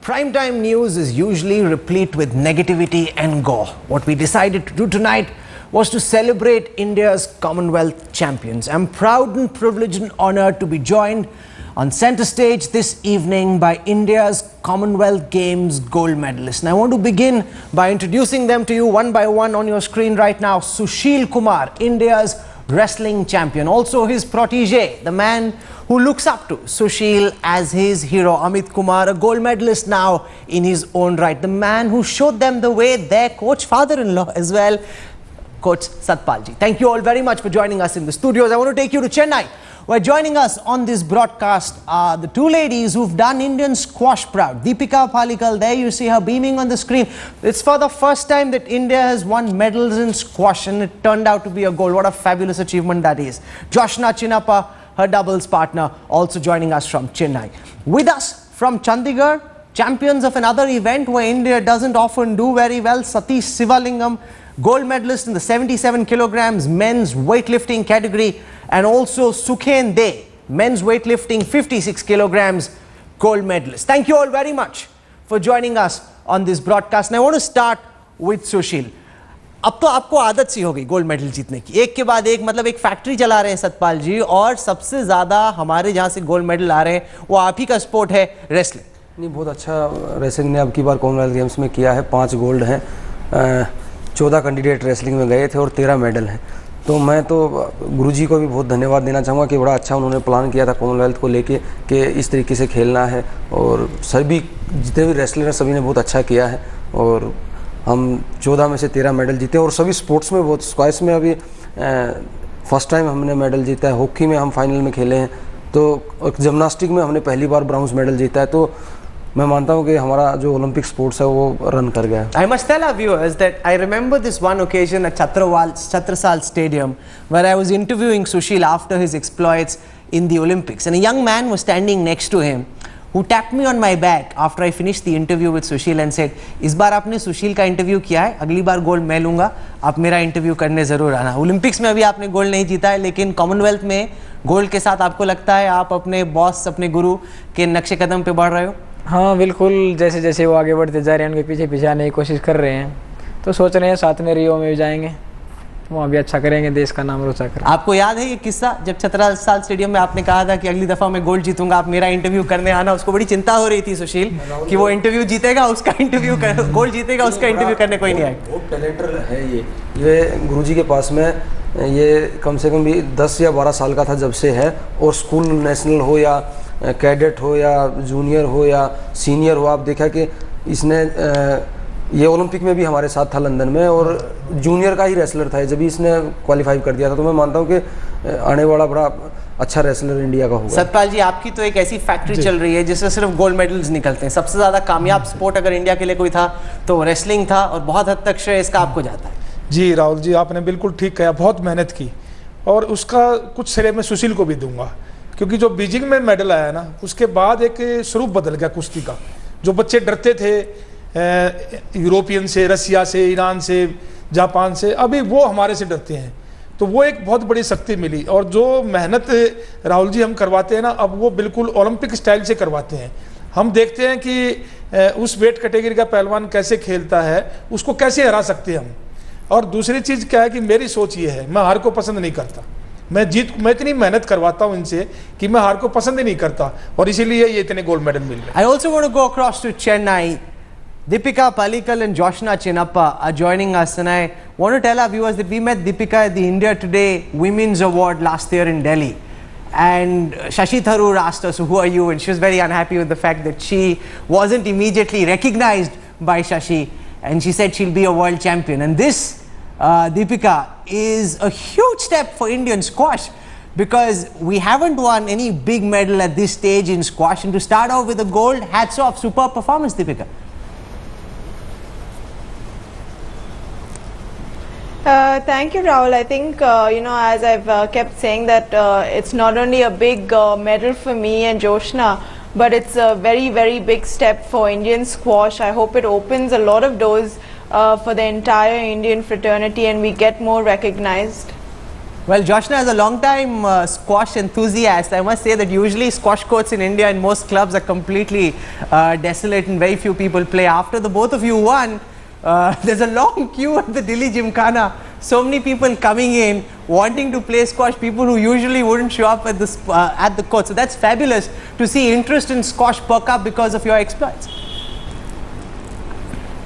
Primetime news is usually replete with negativity and gore. What we decided to do tonight was to celebrate India's Commonwealth champions. I'm proud and privileged and honoured to be joined on centre stage this evening by India's Commonwealth Games gold medalists. And I want to begin by introducing them to you one by one on your screen right now. Sushil Kumar, India's wrestling champion. Also his protege, the man who looks up to Sushil as his hero, Amit Kumar, a gold medalist now in his own right. The man who showed them the way, their coach, father-in-law as well, Coach Satpal Ji. Thank you all very much for joining us in the studios. I want to take you to Chennai, where joining us on this broadcast are the two ladies who've done Indian squash proud. Deepika Pallikal, there you see her beaming on the screen. It's for the first time that India has won medals in squash, and it turned out to be a gold. What a fabulous achievement that is. Joshna Chinnappa, her doubles partner, also joining us from Chennai. With us from Chandigarh, champions of another event where India doesn't often do very well, Satish Sivalingam, gold medalist in the 77 kilograms men's weightlifting category, and also Sukhen De, men's weightlifting 56 kilograms gold medalist. Thank you all very much for joining us on this broadcast. And I want to start with Sushil. अब तो आपको आदत सी हो गई gold medal जीतने की, एक के बाद एक, मतलब एक फैक्ट्री चला रहे हैं सतपाल जी, और सबसे ज़्यादा हमारे जहाँ से गोल्ड मेडल आ रहे हैं वो आप ही का स्पोर्ट है रेसलिंग। नहीं, बहुत अच्छा रेसलिंग ने अब की बार कॉमनवेल्थ गेम्स में किया है। 5 गोल्ड हैं, 14 कैंडिडेट रेसलिंग में गए थे और 13 मेडल हैं। तो मैं तो गुरुजी को भी बहुत धन्यवाद देना चाहूँगा कि बड़ा अच्छा उन्होंने प्लान किया था कॉमनवेल्थ को लेके कि इस तरीके से खेलना है, और सभी जितने भी रेसलर हैं सभी ने बहुत अच्छा किया है, और हम 14 में से 13 मेडल जीते, और सभी स्पोर्ट्स में बहुत, स्क्वैश में अभी फर्स्ट टाइम हमने मेडल जीता है, हॉकी में हम फाइनल में खेले हैं, तो जिम्नास्टिक में हमने पहली बार ब्राउन्ज मेडल जीता है। तो मैं मानता हूँ कि हमारा जो ओलंपिक स्पोर्ट्स है वो रन कर गया है। I must tell our viewers that I remember this one occasion at Chhatrasal Stadium where I was interviewing Sushil after his exploits in the Olympics, and a young man was standing next to him who tapped me on my back after I finished the interview with Sushil and said, इस बार आपने सुशील का interview किया है, अगली बार gold मैं लूँगा, आप मेरा इंटरव्यू करने ज़रूर आना। ओलंपिक्स में अभी आपने गोल्ड नहीं जीता है, लेकिन कॉमनवेल्थ में गोल्ड के साथ आपको लगता है आप अपने बॉस, अपने गुरु के नक्शे कदम पे बढ़ रहे हो? हाँ बिल्कुल, जैसे जैसे वो आगे बढ़ते जा रहे हैं उनके पीछे पीछे आने की कोशिश कर रहे हैं, तो सोच रहे हैं साथ में रियो में भी जाएंगे, वहाँ भी अच्छा करेंगे, देश का नाम रोशन करेंगे। आपको याद है ये किस्सा जब छत्रसाल स्टेडियम में आपने कहा था कि अगली दफ़ा मैं गोल्ड जीतूंगा, आप मेरा इंटरव्यू करने आना? उसको बड़ी चिंता हो रही थी सुशील कि वो इंटरव्यू जीतेगा, उसका इंटरव्यू गोल्ड जीतेगा, उसका इंटरव्यू करने कोई नहीं आएगा। बहुत टैलेंटेड है ये गुरुजी के पास में, ये कम से कम भी 10 या 12 साल का था जब से है, और स्कूल नेशनल हो या कैडेट हो या जूनियर हो या सीनियर हो, आप देखा कि इसने ये ओलंपिक में भी हमारे साथ था लंदन में, और जूनियर का ही रेसलर था जब इसने क्वालिफाई कर दिया था। तो मैं मानता हूँ कि आने वाला बड़ा अच्छा रेसलर इंडिया का होगा। सतपाल जी, आपकी तो एक ऐसी फैक्ट्री चल रही है जिससे सिर्फ गोल्ड मेडल्स निकलते हैं। सबसे ज़्यादा कामयाब स्पोर्ट अगर इंडिया के लिए कोई था तो रेसलिंग था, और बहुत हद तक श्रेय इसका आपको जाता है। जी राहुल जी, आपने बिल्कुल ठीक कहा, बहुत मेहनत की, और उसका कुछ श्रेय मैं सुशील को भी दूंगा, क्योंकि जो बीजिंग में मेडल आया ना, उसके बाद एक स्वरूप बदल गया कुश्ती का। जो बच्चे डरते थे यूरोपियन से, रसिया से, ईरान से, जापान से, अभी वो हमारे से डरते हैं, तो वो एक बहुत बड़ी शक्ति मिली। और जो मेहनत राहुल जी हम करवाते हैं ना, अब वो बिल्कुल ओलंपिक स्टाइल से करवाते हैं। हम देखते हैं कि उस वेट कैटेगरी का पहलवान कैसे खेलता है, उसको कैसे हरा सकते हैं हम। और दूसरी चीज़ क्या है कि मेरी सोच ये है, मैं हार को पसंद नहीं करता, मैं इतनी मेहनत करवाता हूँ इनसे कि मैं हार को पसंद ही नहीं करता, और इसीलिए ये इतने गोल्ड मेडल मिल रहे हैं। I also want to go across to Chennai. Deepika Pallikal and Joshna Chinnappa are joining us, and I want to tell our viewers that we met Deepika at the India Today Women's Award last year in Delhi, and Shashi Tharoor asked us, who are you? And she was very unhappy with the fact that she wasn't immediately recognized by Shashi, and she said she'll be a world champion. And this Deepika is a huge step for Indian squash, because we haven't won any big medal at this stage in squash, and to start off with a gold, hats off, superb performance, Deepika. Thank you, Rahul. I think, as I've kept saying that it's not only a big medal for me and Joshna, but it's a very, very big step for Indian squash. I hope it opens a lot of doors for the entire Indian fraternity and we get more recognized. Well, Joshna, as a long-time squash enthusiast, I must say that usually squash courts in India and most clubs are completely desolate and very few people play. After the both of you won, there's a long queue at the Delhi Gymkhana. So many people coming in, wanting to play squash, people who usually wouldn't show up at the court. So that's fabulous to see interest in squash perk up because of your exploits.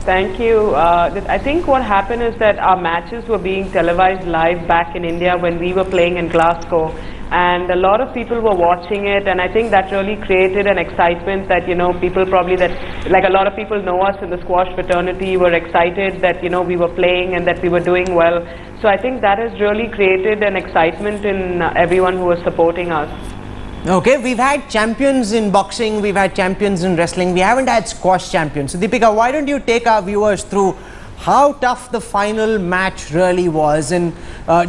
Thank you. I think what happened is that our matches were being televised live back in India when we were playing in Glasgow, and a lot of people were watching it, and I think that really created an excitement that, you know, people probably that, like a lot of people know us in the squash fraternity, were excited that, you know, we were playing and that we were doing well. So I think that has really created an excitement in everyone who was supporting us. Okay, we've had champions in boxing, we've had champions in wrestling, we haven't had squash champions. So Deepika, why don't you take our viewers through how tough the final match really was, and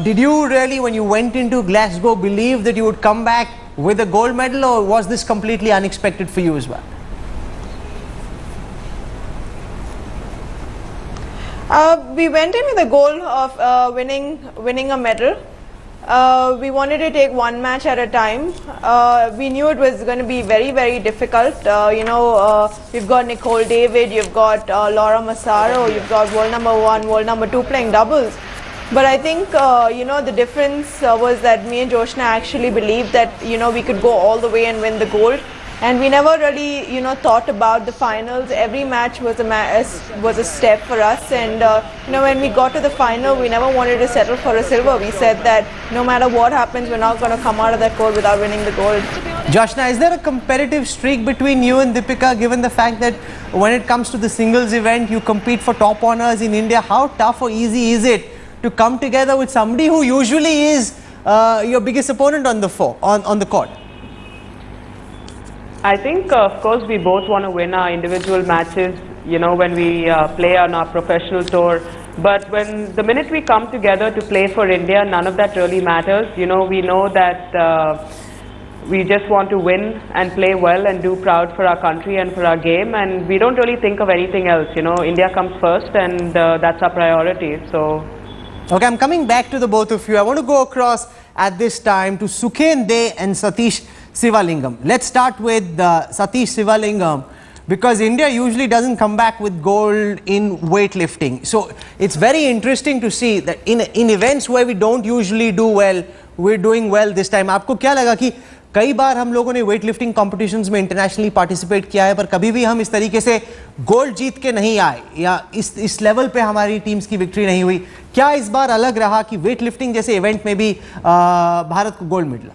did you really, when you went into Glasgow, believe that you would come back with a gold medal, or was this completely unexpected for you as well? We went in with the goal of winning a medal. We wanted to take one match at a time. We knew it was going to be very, very difficult. We've got Nicole David, you've got Laura Massaro, you've got world number 1, world number 2 playing doubles. But I think, the difference was that me and Joshna actually believed that, we could go all the way and win the gold. And we never really, thought about the finals. Every match was a step for us. And, when we got to the final, we never wanted to settle for a silver. We said that no matter what happens, we're not going to come out of that court without winning the gold. Joshna, is there a competitive streak between you and Deepika, given the fact that when it comes to the singles event, you compete for top honors in India? How tough or easy is it to come together with somebody who usually is your biggest opponent on the court? I think, of course, we both want to win our individual matches, when we play on our professional tour. But the minute we come together to play for India, none of that really matters. We know that we just want to win and play well and do proud for our country and for our game. And we don't really think of anything else. India comes first, and that's our priority. So. Okay, I'm coming back to the both of you. I want to go across at this time to Sukhen De and Satish Sivalingam. Let's start with Satish Sivalingam, because India usually doesn't come back with gold in weightlifting. So it's very interesting to see that in events where we don't usually do well, we're doing well this time. आपको क्या लगा कि कई बार हम लोगों ने weightlifting competitions में internationally participate किया है, पर कभी भी हम इस तरीके से गोल्ड जीत के नहीं आए, या इस लेवल पे हमारी टीम्स की विक्ट्री नहीं हुई? क्या इस बार अलग रहा कि weightlifting जैसे इवेंट में भी भारत को गोल्ड मिला?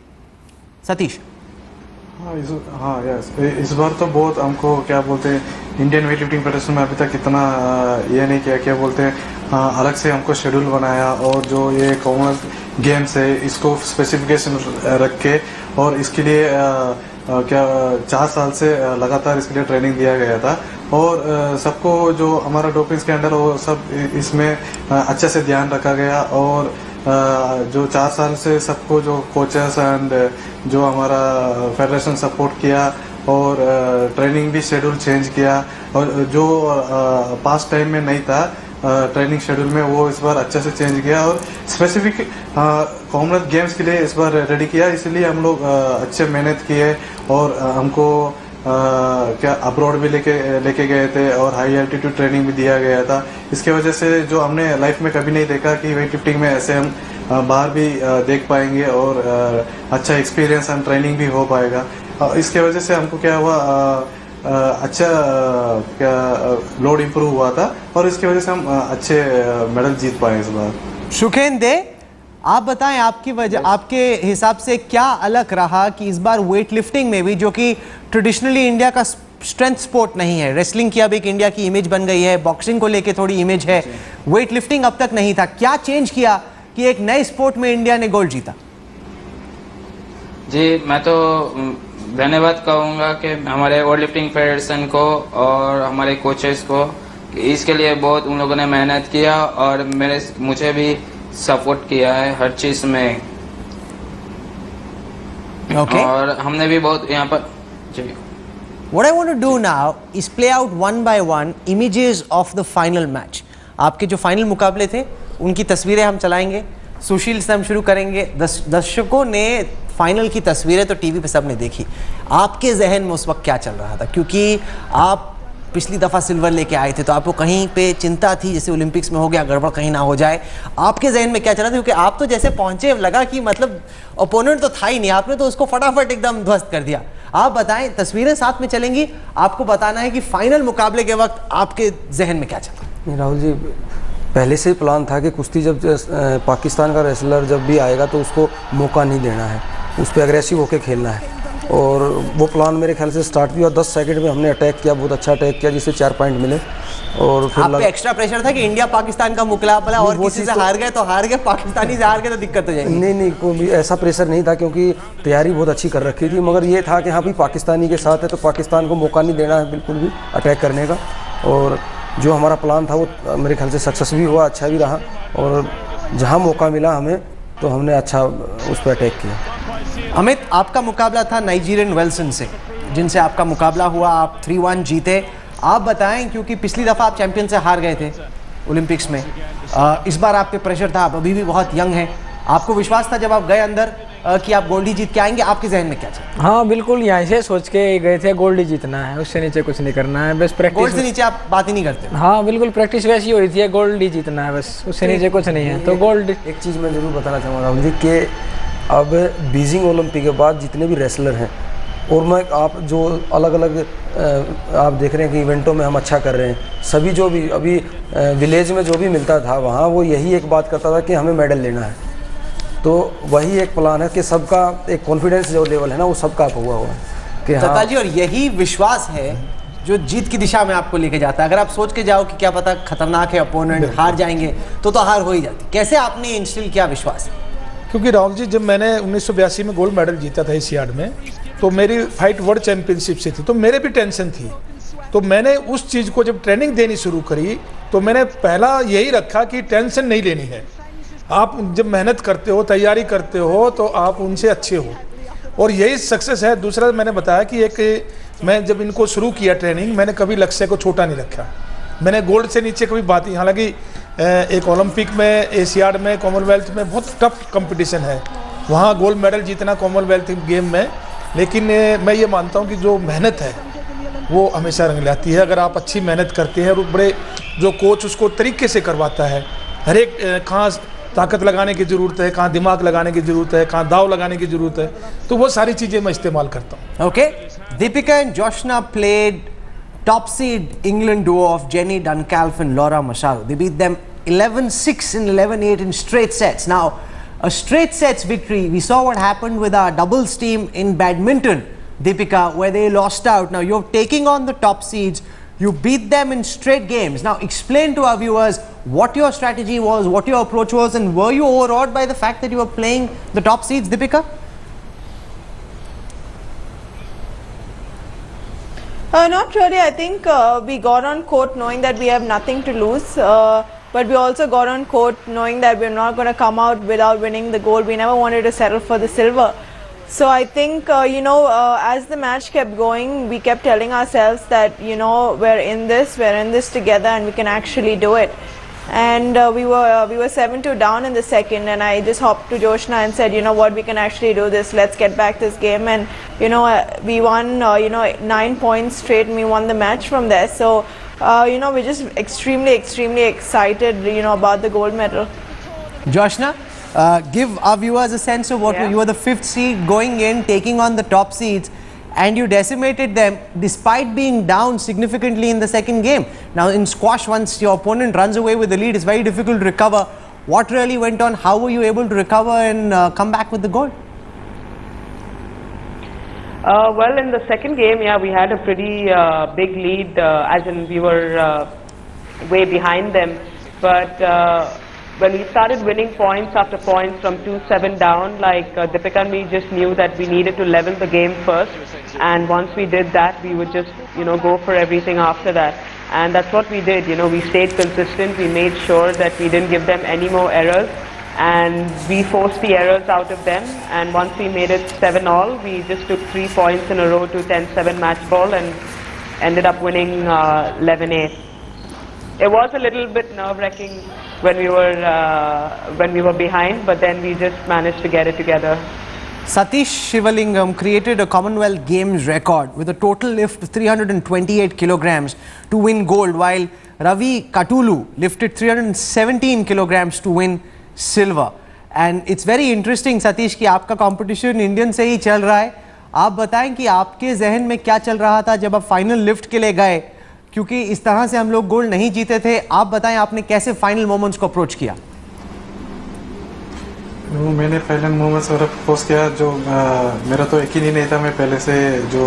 सतीश। हाँ यस, इस बार तो बहुत हमको क्या बोलते हैं, इंडियन वेट लिफ्टिंग फेडरेशन में अभी तक इतना ये नहीं किया, क्या बोलते हैं, अलग से हमको शेड्यूल बनाया, और जो ये कॉमनवेल्थ गेम्स है इसको स्पेसिफिकेशन रख के, और इसके लिए क्या 4 साल से लगातार इसके लिए ट्रेनिंग दिया गया था, और सबको जो हमारा डोपिंग स्कैंडल वो सब इसमें अच्छे से ध्यान रखा गया, और जो 4 साल से सबको जो कोचेस एंड जो हमारा फेडरेशन सपोर्ट किया, और ट्रेनिंग भी शेड्यूल चेंज किया, और जो पास्ट टाइम में नहीं था ट्रेनिंग शेड्यूल में, वो इस बार अच्छे से चेंज किया, और स्पेसिफिक कॉमनवेल्थ गेम्स के लिए इस बार रेडी किया। इसलिए हम लोग अच्छे मेहनत किए, और हमको क्या अब्रॉड भी लेके गए थे, और हाई एल्टीट्यूड ट्रेनिंग भी दिया गया था। इसके वजह से जो हमने लाइफ में कभी नहीं देखा कि वेट लिफ्टिंग में ऐसे हम बाहर भी देख पाएंगे, और अच्छा एक्सपीरियंस एंड ट्रेनिंग भी हो पाएगा। इसके वजह से हमको क्या हुआ, अच्छा क्या लोड इम्प्रूव हुआ था, और इसकी वजह से हम अच्छे मेडल जीत पाए इस बार। सुखेन दे, आप बताएं आपकी वजह, आपके हिसाब से क्या अलग रहा कि इस बार वेट लिफ्टिंग में भी, जो कि ट्रेडिशनली इंडिया का स्ट्रेंथ स्पोर्ट नहीं है, रेसलिंग की अब एक इंडिया की इमेज बन गई है, बॉक्सिंग को लेके थोड़ी इमेज है, वेट लिफ्टिंग अब तक नहीं था, क्या चेंज किया कि एक नए स्पोर्ट में इंडिया ने गोल्ड जीता? जी, मैं तो धन्यवाद कहूँगा कि हमारे वर्ल्ड लिफ्टिंग फेडरेशन को और हमारे कोचेस को, इसके लिए बहुत उन लोगों ने मेहनत किया, और मुझे भी सपोर्ट किया है हर चीज में। Okay. और हमने भी बहुत यहाँ पर जी। What I want to do now is play out one by one images of the final match. आपके जो फाइनल मुकाबले थे उनकी तस्वीरें हम चलाएंगे। सुशील से हम शुरू करेंगे। दर्शकों ने फाइनल की तस्वीरें तो टीवी पे सबने देखी, आपके जहन में उस वक्त क्या चल रहा था? क्योंकि आप पिछली दफ़ा सिल्वर लेके आए थे तो आपको कहीं पे चिंता थी जैसे ओलंपिक्स में हो गया, गड़बड़ कहीं ना हो जाए। आपके जहन में क्या चल रहा था? क्योंकि आप तो जैसे पहुंचे लगा कि मतलब ओपोनेंट तो था ही नहीं, आपने तो उसको फटाफट एकदम ध्वस्त कर दिया। आप बताएं, तस्वीरें साथ में चलेंगी, आपको बताना है कि फाइनल मुकाबले के वक्त आपके जहन में क्या चल रहा? राहुल जी, पहले से ही प्लान था कि कुश्ती जब पाकिस्तान का रेसलर जब भी आएगा तो उसको मौका नहीं देना है, उस पर अग्रेसिव होकर खेलना है। और वो प्लान मेरे ख्याल से स्टार्ट भी हुआ, 10 सेकंड में हमने अटैक किया, बहुत अच्छा अटैक किया जिससे 4 पॉइंट मिले। और फिर आप पे एक्स्ट्रा प्रेशर था कि इंडिया पाकिस्तान का मुकाबला और किसी से हार गए तो हार गए, पाकिस्तानी से हार गए तो दिक्कत हो जाएगी। नहीं, कोई ऐसा प्रेशर नहीं था क्योंकि तैयारी बहुत अच्छी कर रखी थी, मगर ये था कि हाँ भी पाकिस्तानी के साथ है तो पाकिस्तान को मौका नहीं देना है बिल्कुल भी अटैक करने का। और जो हमारा प्लान था वो मेरे ख्याल से सक्सेस भी हुआ, अच्छा भी रहा। और जहाँ मौका मिला हमें तो हमने अच्छा उस पर अटैक किया। अमित, आपका मुकाबला था नाइजीरियन वेल्सन से, जिनसे आपका मुकाबला हुआ, आप 3-1 जीते। आप बताएं, क्योंकि पिछली दफ़ा आप चैंपियन से हार गए थे ओलंपिक्स में, इस बार आप पे प्रेशर था, आप अभी भी बहुत यंग हैं, आपको विश्वास था जब आप गए अंदर कि आप गोल्ड ही जीत के आएंगे? आपके जहन में क्या चला? हाँ बिल्कुल, यहाँ से सोच के गए थे गोल्ड ही जीतना है, उससे नीचे कुछ नहीं करना है, बस प्रैक्टिस। गोल्ड से नीचे आप बात ही नहीं करते? हाँ बिल्कुल, प्रैक्टिस वैसी हुई थी, गोल्ड ही जीतना है बस, उससे नीचे कुछ नहीं है। तो गोल्ड। एक चीज़ मैं ज़रूर बताना चाहूँगा राहुल जी कि अब बीजिंग ओलंपिक के बाद जितने भी रेसलर हैं, और मैं आप जो अलग अलग आप देख रहे हैं कि इवेंटों में हम अच्छा कर रहे हैं, सभी जो भी अभी विलेज में जो भी मिलता था वहाँ वो यही एक बात करता था कि हमें मेडल लेना है। तो वही एक प्लान है कि सबका एक कॉन्फिडेंस जो लेवल है ना वो सबका हुआ है कि हाँ जी, और यही विश्वास है जो जीत की दिशा में आपको लेके जाता है। अगर आप सोच के जाओ कि क्या पता खतरनाक है अपोनेंट, हार जाएंगे, तो हार हो ही जाती। कैसे आपने इंस्टिल किया विश्वास? क्योंकि राहुल जी, जब मैंने 1982 में गोल्ड मेडल जीता था एशियाड में, तो मेरी फाइट वर्ल्ड चैंपियनशिप से थी, तो मेरे भी टेंशन थी। तो मैंने उस चीज़ को जब ट्रेनिंग देनी शुरू करी तो मैंने पहला यही रखा कि टेंशन नहीं लेनी है। आप जब मेहनत करते हो, तैयारी करते हो, तो आप उनसे अच्छे हो, और यही सक्सेस है। दूसरा मैंने बताया कि मैं जब इनको शुरू किया ट्रेनिंग, मैंने कभी लक्ष्य को छोटा नहीं रखा। मैंने गोल्ड से नीचे कभी बात ही, हालांकि एक ओलंपिक में, एशियाड में, कॉमनवेल्थ में बहुत टफ कंपटीशन है, वहाँ गोल्ड मेडल जीतना कॉमनवेल्थ गेम में, लेकिन मैं ये मानता हूँ कि जो मेहनत है वो हमेशा रंग लाती है। अगर आप अच्छी मेहनत करते हैं और बड़े जो कोच उसको तरीके से करवाता है, हर एक कहाँ ताकत लगाने की ज़रूरत है, कहाँ दिमाग लगाने की ज़रूरत है, कहाँ दाव लगाने की ज़रूरत है, तो वो सारी चीज़ें मैं इस्तेमाल करता हूँ। Okay, Deepika and Joshna played top seed England duo of Jenny Duncalf and Laura Machado. They beat them 11-6 and 11-8 in straight sets. Now, a straight sets victory, we saw what happened with our doubles team in badminton, Deepika, where they lost out. Now, you're taking on the top seeds. You beat them in straight games. Now, explain to our viewers what your strategy was, what your approach was, and were you overawed by the fact that you were playing the top seeds, Deepika? Not really. I think we got on court knowing that we have nothing to lose, but we also got on court knowing that we're not going to come out without winning the gold. We never wanted to settle for the silver. So I think, as the match kept going, we kept telling ourselves that, we're in this together and we can actually do it. And we were 7-2 down in the second, and I just hopped to Joshna and said, we can actually do this. Let's get back this game. And we won 9 points straight, and we won the match from there. So we're just extremely excited about the gold medal. Joshna, give our viewers a sense of what you were the 5th seed going in, taking on the top seeds, and you decimated them despite being down significantly in the second game. Now in squash, once your opponent runs away with the lead, it's very difficult to recover. What really went on? How were you able to recover and come back with the gold? Well, in the second game, we had a pretty big lead, as in we were way behind them. But when we started winning points after points from 2-7 down, like Deepika and me just knew that we needed to level the game first. And once we did that, we would just, go for everything after that. And that's what we did. We stayed consistent. We made sure that we didn't give them any more errors. And we forced the errors out of them. And once we made it 7-all, we just took 3 points in a row to 10-7 match ball and ended up winning 11-8. it was a little bit nerve-wracking when we were behind, but then we just managed to get it together. Satish Shivalingam created a Commonwealth Games record with a total lift of 328 kilograms to win gold, while Ravi Katulu lifted 317 kilograms to win silver. And it's very interesting, Satish, कि आपका competition Indian से ही चल रहा है. आप बताएं कि आपके जहन में क्या चल रहा था जब आप फाइनल लिफ्ट के लिए गए, क्योंकि इस तरह से हम लोग गोल्ड नहीं जीते थे. आप बताएं आपने कैसे फाइनल मोमेंट्स को अप्रोच किया. मैंने पहले मोमेंट्स और अप्रोच किया जो मेरा तो यकीन ही नहीं था मैं पहले से जो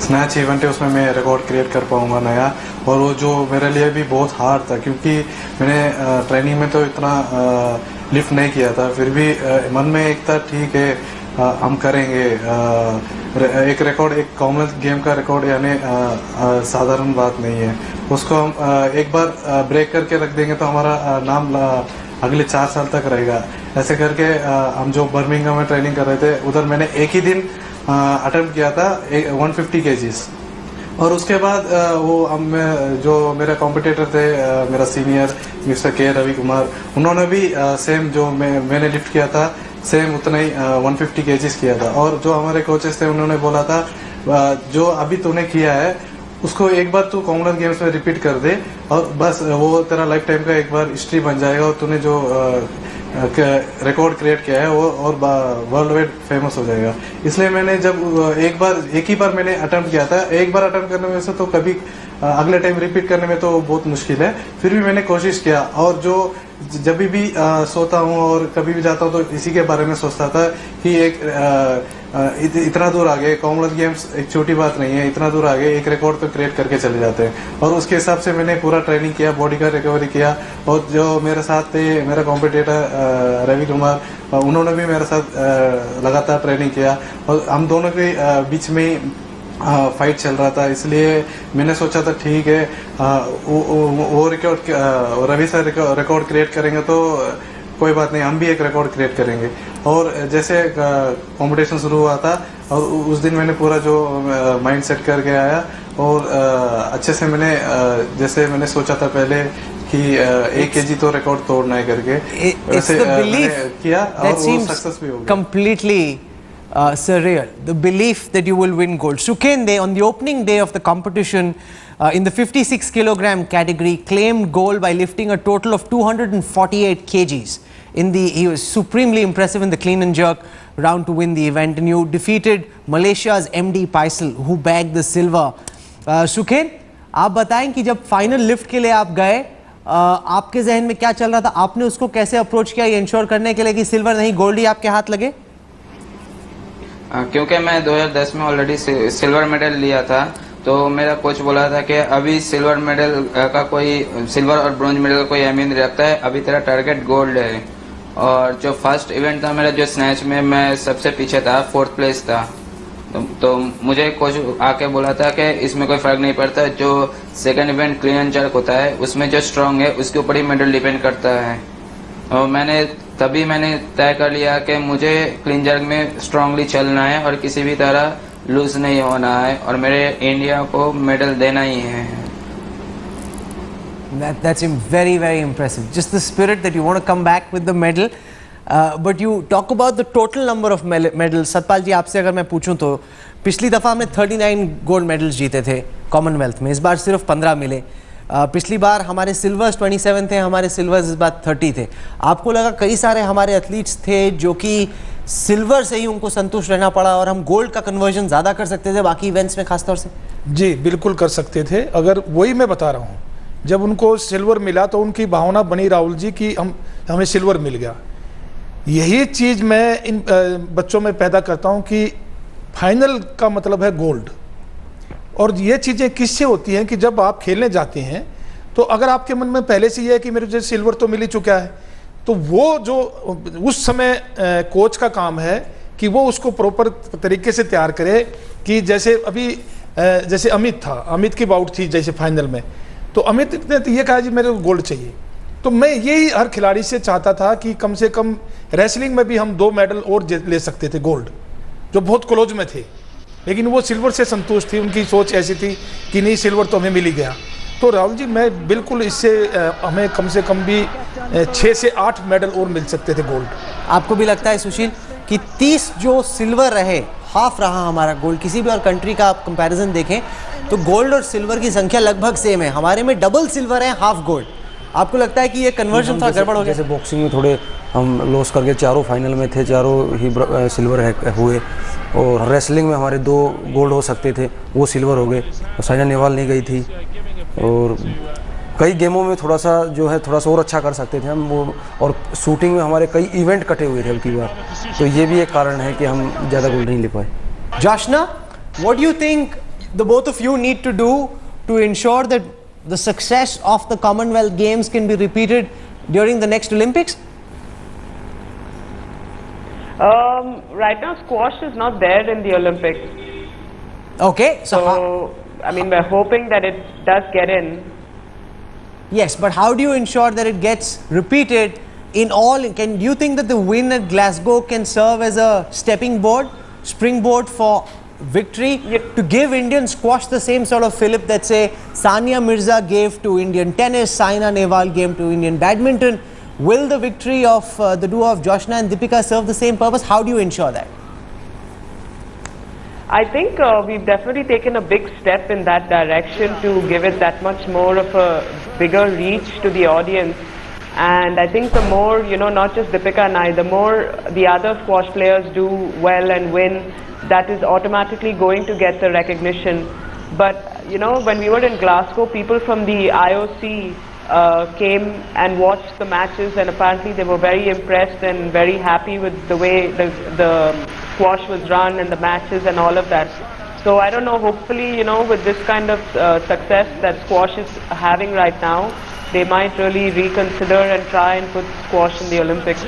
स्नैच इवेंट है उसमें मैं रिकॉर्ड क्रिएट कर पाऊंगा नया, और वो जो मेरे लिए भी बहुत हार्ड था क्योंकि मैंने ट्रेनिंग में तो इतना लिफ्ट नहीं किया था. फिर भी मन में एक था ठीक है हम करेंगे. एक रिकॉर्ड, एक कॉमनवेल्थ गेम का रिकॉर्ड यानी साधारण बात नहीं है. उसको हम एक बार ब्रेक करके रख देंगे तो हमारा नाम अगले 4 साल तक रहेगा. ऐसे करके हम जो बर्मिंघम में ट्रेनिंग कर रहे थे उधर मैंने एक ही दिन अटेम्प्ट किया था 150 kgs, और उसके बाद वो हम जो मेरे कॉम्पिटिटर थे मेरा सीनियर मिस्टर के रवि कुमार, उन्होंने भी सेम जो मैंने लिफ्ट किया था सेम उतना ही 150 kgs किया था. और जो हमारे कोचेस थे उन्होंने बोला था जो अभी तूने किया है उसको एक बार तू कॉमनवेल्थ गेम्स में रिपीट कर दे और बस वो तेरा लाइफ टाइम का एक बार हिस्ट्री बन जाएगा और तूने जो रिकॉर्ड क्रिएट किया है वो और वर्ल्ड वाइड फेमस हो जाएगा. इसलिए मैंने जब एक ही बार मैंने अटेम्प्ट किया था, एक बार अटेम्प्ट करने में से तो कभी अगले टाइम रिपीट करने में तो बहुत मुश्किल है. फिर भी मैंने कोशिश किया, और जो जब भी सोता हूँ और कभी भी जाता हूँ तो इसी के बारे में सोचता था कि एक इतना दूर आ गए, कॉमनवेल्थ गेम्स एक छोटी बात नहीं है, इतना दूर आ गए, एक रिकॉर्ड तो क्रिएट करके चले जाते हैं. और उसके हिसाब से मैंने पूरा ट्रेनिंग किया, बॉडी का रिकवरी किया. और जो मेरे साथ थे मेरा कॉम्पिटिटर रवि कुमार, उन्होंने भी मेरे साथ लगातार ट्रेनिंग किया और हम दोनों के बीच में फाइट चल रहा था. इसलिए मैंने सोचा था ठीक है वो record Ravi sir record create करेंगे तो कोई बात नहीं, हम भी एक रिकॉर्ड क्रिएट करेंगे. और जैसे कंपटीशन शुरू हुआ था और उस दिन मैंने पूरा जो माइंड सेट करके आया और अच्छे से मैंने जैसे मैंने सोचा था पहले कि 1 kg तो रिकॉर्ड तोड़ना है करके वैसे मैंने किया और वो सक्सेस भी हो गया. Completely surreal, the belief that you will win gold. Sukhendra, on the opening day of the competition in the 56 kilogram category, claimed gold by lifting a total of 248 kgs. He was supremely impressive in the clean and jerk round to win the event, and you defeated Malaysia's MD Paisal, who bagged the silver. Sukhendra, आप बताएं कि जब final lift के लिए आप गए, आपके जहन में क्या चल रहा था, आपने उसको कैसे अप्रोच किया ये इंश्योर करने के लिए कि सिल्वर नहीं गोल्ड ही आपके हाथ लगे? क्योंकि मैं 2010 में ऑलरेडी सिल्वर मेडल लिया था, तो मेरा कोच बोला था कि अभी सिल्वर मेडल का कोई सिल्वर और ब्रॉन्ज मेडल का कोई अहमियत नहीं रखता है, अभी तेरा टारगेट गोल्ड है. और जो फर्स्ट इवेंट था मेरा जो स्नैच में मैं सबसे पीछे था, 4th प्लेस था. तो मुझे कोच आके बोला था कि इसमें कोई फ़र्क नहीं पड़ता, जो second event clean and jerk होता है उसमें जो स्ट्रांग है उसके ऊपर ही मेडल डिपेंड करता है. और मैंने तय कर लिया कि मुझे क्लीन जर्क में स्ट्रांगली चलना है और किसी भी तरह लूज नहीं होना है और मेरे इंडिया को मेडल देना ही है. That's very, very impressive. Just the spirit that you want to come back with the medal. But you talk about the total number of medals. Satpal जी, आपसे अगर मैं पूछूं तो पिछली दफ़ा हमने 39 गोल्ड मेडल्स जीते थे कॉमनवेल्थ में, इस बार सिर्फ 15 मिले. पिछली बार हमारे सिल्वर्स 27 थे, हमारे सिल्वर्स इस बार 30 थे. आपको लगा कई सारे हमारे एथलीट्स थे जो कि सिल्वर से ही उनको संतुष्ट रहना पड़ा और हम गोल्ड का कन्वर्जन ज़्यादा कर सकते थे बाकी इवेंट्स में खासतौर से? जी बिल्कुल कर सकते थे. अगर वही मैं बता रहा हूँ, जब उनको सिल्वर मिला तो उनकी भावना बनी राहुल जी कि हमें सिल्वर मिल गया. यही चीज़ मैं इन बच्चों में पैदा करता हूँ कि फाइनल का मतलब है गोल्ड. और ये चीज़ें किससे होती हैं कि जब आप खेलने जाते हैं तो अगर आपके मन में पहले से ये है कि मेरे जो सिल्वर तो मिल ही चुका है, तो वो जो उस समय कोच का काम है कि वो उसको प्रॉपर तरीके से तैयार करे. कि जैसे अभी जैसे अमित था, अमित की बाउट थी जैसे फाइनल में, तो अमित ने तो ये कहा जी मेरे को गोल्ड चाहिए. तो मैं यही हर खिलाड़ी से चाहता था कि कम से कम रेसलिंग में भी हम 2 मेडल और ले सकते थे गोल्ड, जो बहुत क्लोज में थे. लेकिन वो सिल्वर से संतुष्ट थी, उनकी सोच ऐसी थी कि नहीं सिल्वर तो हमें मिल ही गया. तो राहुल जी मैं बिल्कुल इससे हमें कम से कम भी 6 से 8 मेडल और मिल सकते थे गोल्ड। आपको भी लगता है सुशील कि 30 जो सिल्वर रहे, हाफ रहा हमारा गोल्ड, किसी भी और कंट्री का आप कंपैरिजन देखें तो गोल्ड और सिल्वर की संख्या लगभग सेम है, हमारे में डबल सिल्वर है, हाफ गोल्ड। आपको लगता है कि ये कन्वर्जन थोड़ा गड़बड़ हो गया? जैसे बॉक्सिंग में थोड़े हम लॉस करके चारों फाइनल में थे, चारों ही सिल्वर हुए, और रेसलिंग में हमारे 2 गोल्ड हो सकते थे, वो सिल्वर हो गए। साइना नेहवाल नहीं गई थी, और कई गेमों में थोड़ा सा जो है थोड़ा सा और अच्छा कर सकते थे हम वो, और शूटिंग में हमारे कई इवेंट कटे हुए थे अब की बार, तो ये भी एक कारण है कि हम ज़्यादा गोल्ड नहीं ले पाए। Joshna, what do you think the both of you need to do to ensure that the success of the Commonwealth Games can be repeated during the next Olympics? Right now, squash is not there in the Olympics. Okay, so I mean, we're hoping that it does get in. yes, but how do you ensure that it gets repeated in all? Do you think that the win at Glasgow can serve as a stepping board, springboard for victory, to give Indian squash the same sort of fillip that say Sania Mirza gave to Indian tennis, Saina Nehwal gave to Indian badminton? Will the victory of the duo of Joshna and Deepika serve the same purpose? How do you ensure that? I think we've definitely taken a big step in that direction to give it that much more of a bigger reach to the audience. And I think the more, not just Deepika and I, the more the other squash players do well and win, that is automatically going to get the recognition. But, when we were in Glasgow, people from the IOC came and watched the matches, and apparently they were very impressed and very happy with the way the squash was run and the matches and all of that. So I don't know, hopefully, with this kind of success that squash is having right now, they might really reconsider and try and put squash in the Olympics.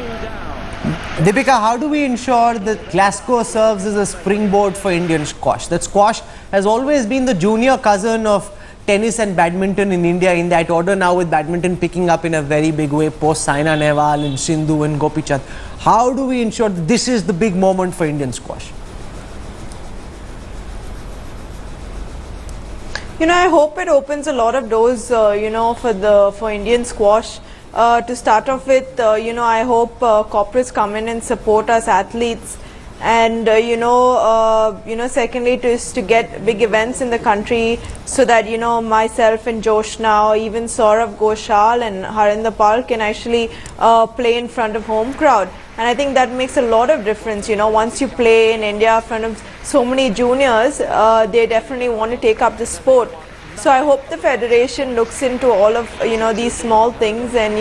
Deepika, how do we ensure that Glasgow serves as a springboard for Indian squash? That squash has always been the junior cousin of tennis and badminton in India, in that order now, with badminton picking up in a very big way post Saina Nehwal and Sindhu and Gopi Chand. How do we ensure that this is the big moment for Indian squash? I hope it opens a lot of doors, for Indian squash. To start off with, I hope corporates come in and support us athletes, and secondly, to get big events in the country, so that myself and Joshna, or even Saurav Ghoshal and Harinder Pal can actually play in front of home crowd. And I think that makes a lot of difference. Once you play in India in front of so many juniors, they definitely want to take up the sport. So I hope the federation looks into all of these small things, and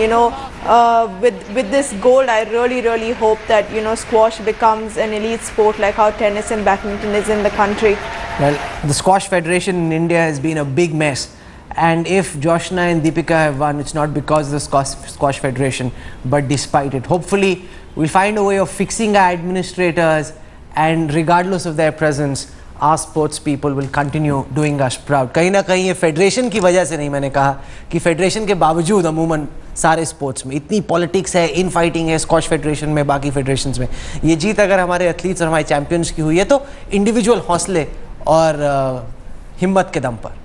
with this goal, I really hope that squash becomes an elite sport like how tennis and badminton is in the country. Well, the Squash Federation in India has been a big mess, and if Joshna and Deepika have won, it's not because of the Squash Federation, but despite it. Hopefully, we'll find a way of fixing our administrators, and regardless of their presence, our sports people will continue doing us proud. कहीं ना कहीं ये federation की वजह से नहीं, मैंने कहा कि फेडरेशन के बावजूद अमूमन सारे स्पोर्ट्स में इतनी पॉलिटिक्स है, इन फाइटिंग है, स्क्वॉश फेडरेशन में, बाकी फेडरेशंस में, ये जीत अगर हमारे एथलीट्स और हमारे चैंपियंस की हुई है तो इंडिविजुअल हौसले और हिम्मत के दम पर।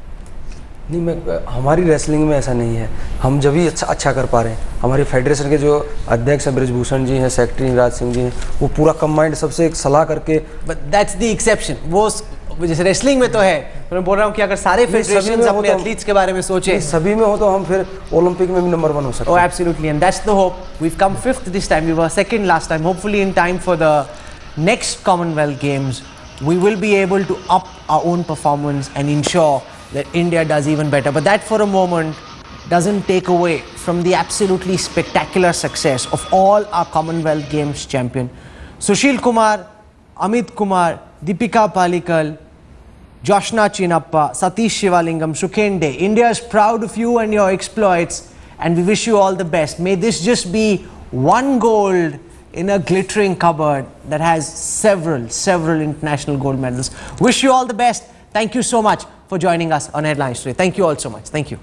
नहीं, हमारी रेसलिंग में ऐसा नहीं है, हम जब भी अच्छा कर पा रहे हैं। हमारी फेडरेशन के जो अध्यक्ष हैं ब्रिजभूषण जी हैं, सेक्रेटरी राज सिंह जी हैं, वो पूरा कंबाइंड सबसे एक सलाह करके। बट दैट्स द एक्सेप्शन, वो जैसे रेसलिंग में तो है, मैं बोल रहा हूँ कि अगर सारे फेडरेशंस अपने एथलीट्स के बारे में सोचे, सभी में हो तो हम फिर ओलंपिक में भी नंबर 1 हो सकते हैं। Oh, absolutely, and that's the hope. We've come 5th this time. We were 2nd last time. Hopefully, in time for the next Commonwealth Games, we will be able to up our own performance and ensure that India does even better. But that, for a moment, doesn't take away from the absolutely spectacular success of all our Commonwealth Games champion, Sushil Kumar, Amit Kumar, Deepika Pallikal, Joshna Chinnappa, Satish Shivalingam, Sukhende. India is proud of you and your exploits, and we wish you all the best. May this just be one gold in a glittering cupboard that has several international gold medals. Wish you all the best. Thank you so much for joining us on Headlines today. Thank you all so much. Thank you.